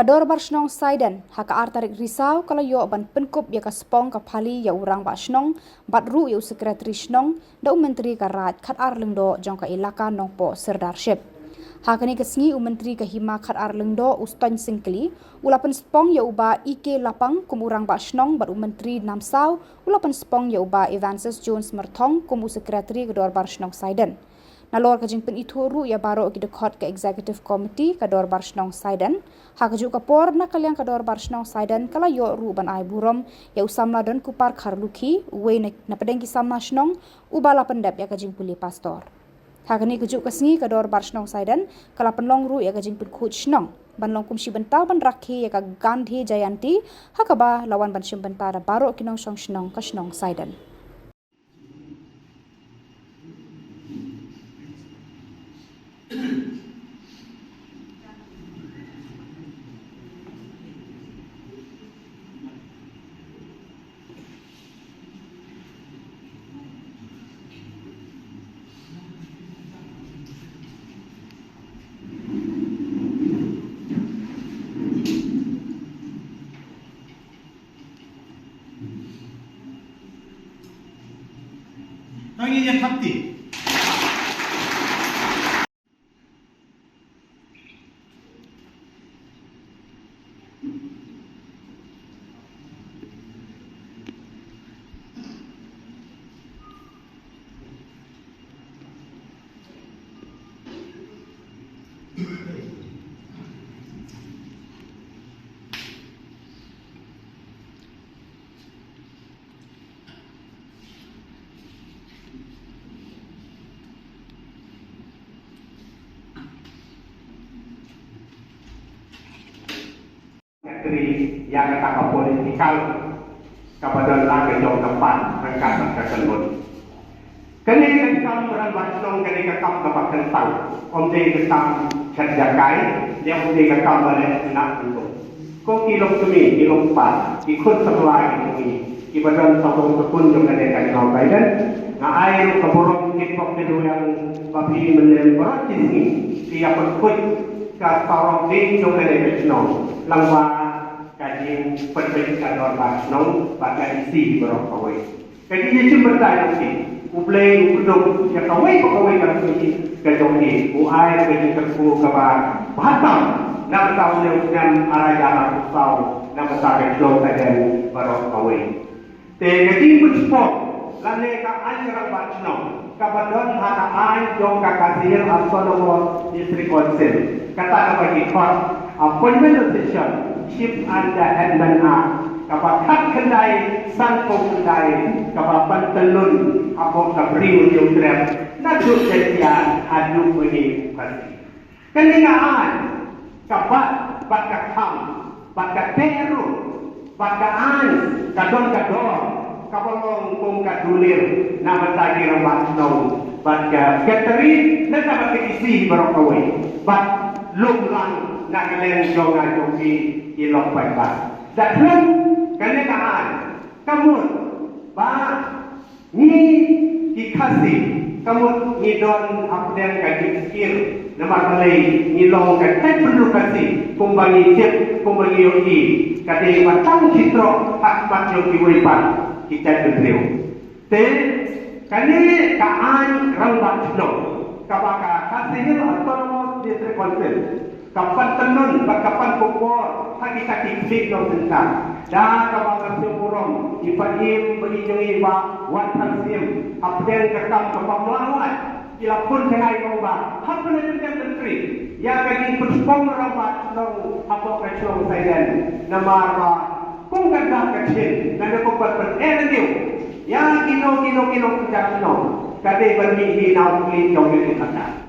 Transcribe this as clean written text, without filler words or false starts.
Dorbar Shnong Saiden haka tarik Risaw kalau yo ban pynkup ya ka Spong ka Phali ya Rangbah Shnong batru ya Secretary Shnong da Myntri Namsaw jong ka Elaka Nongpoh Sirdarship. Hakani ka sngi Myntri ka Hima Lyngdoh Stoiñ Syngkli ulapan Spong ya Bah EK Lapang kum Rangbah Shnong bat Myntri Namsaw ulapan Spong ya Bah Evansis Jones Myrthong kum Secretary Dorbar Shnong Saiden. Nalor ka jingpynithuh ya baroh dkhot ka Executive Committee ka Dorbar Shnong Saiden. Kajuh kapor na Liang ka Dorbar Shnong Saiden kala yo ru ban burom ya Samla Donkupar Kharlukhi we na pedengki Samla Shnong ubala pendap ya ka jingpuli pastor. Hakani kajuh kasngi ka Dorbar Shnong Saiden kala penlong ru ya ka jingpynithuh Shnong banlong kumsi benta ban rakhi ya ka Gandhi Jayanti hakaba lawan ban benta da baroh kinong Shnong ka Shnong Saiden. Tangi yang hati. Yang kata politikal kepada laga jong depan rengkatan keselut. Kini kita Rangbah Shnong kini kita dapat tentang om dia kita kerjakai dia om dia kita boleh nak itu. Kau kilok tumi kilok empat ikut sebelah ini ibadah satu sekun juga dia Shnong Saiden. Nah air keburom tiktok itu yang babi menelpon ini dia berkut ke sorong di juga dia Shnong Rangbah kajian perbaikan Dorbar Shnong pada isi baroh kawai. Jadi ia cuma bertanya ublay udung yang kawai kan ini kejongki uai kajian terpu kabar batam nak tahu yang arah jalan usau nak tahu Shnong Saiden baroh kawai. Kajian pynspong lalu ka Rangbah Shnong kabadon hata ai jong kakasir autonomous district council kata apa dkhot appointment decision Chief and Admin Act kapag kendai sangkong kendai kapag pantalon ako kabring yung trap na doon siya adu bagi kasi keningaan kapag bagkakam bagkatero bagkaan kadon kapalong kung kadulir na matagi Rangbah Shnong bagkateri na dapat isi baroh kawai bag lumlang na kalian jongan jogi ilok baik-baik. Dan kenekaan kamu ni dikasih kamu ngidon apa yang kaji skill nama kali ngilong kaji perlu kasih kumbangi cip kumbangi yogi kadi matang citro hak macam diwipan kita berdua. Ten kani kaan Rangbah Shnong kabaka kasih autonomous district council kapan tenun, kapan pukul, haki-haki klik yang tentang. Dah kapan kasih burom, ipadim, berijungi iba, wan tansim, abden kekam kapal melawan, ilapun kenai kongba, hapun itu yang menteri. Yang kaki pynspong Rangbah Shnong, hapok Shnong Saiden, nama arwah, kung ganda kecil, nada kubat berenew. Yang kilo kejak Shnong, kadai bermihi na ulit yang kita kata.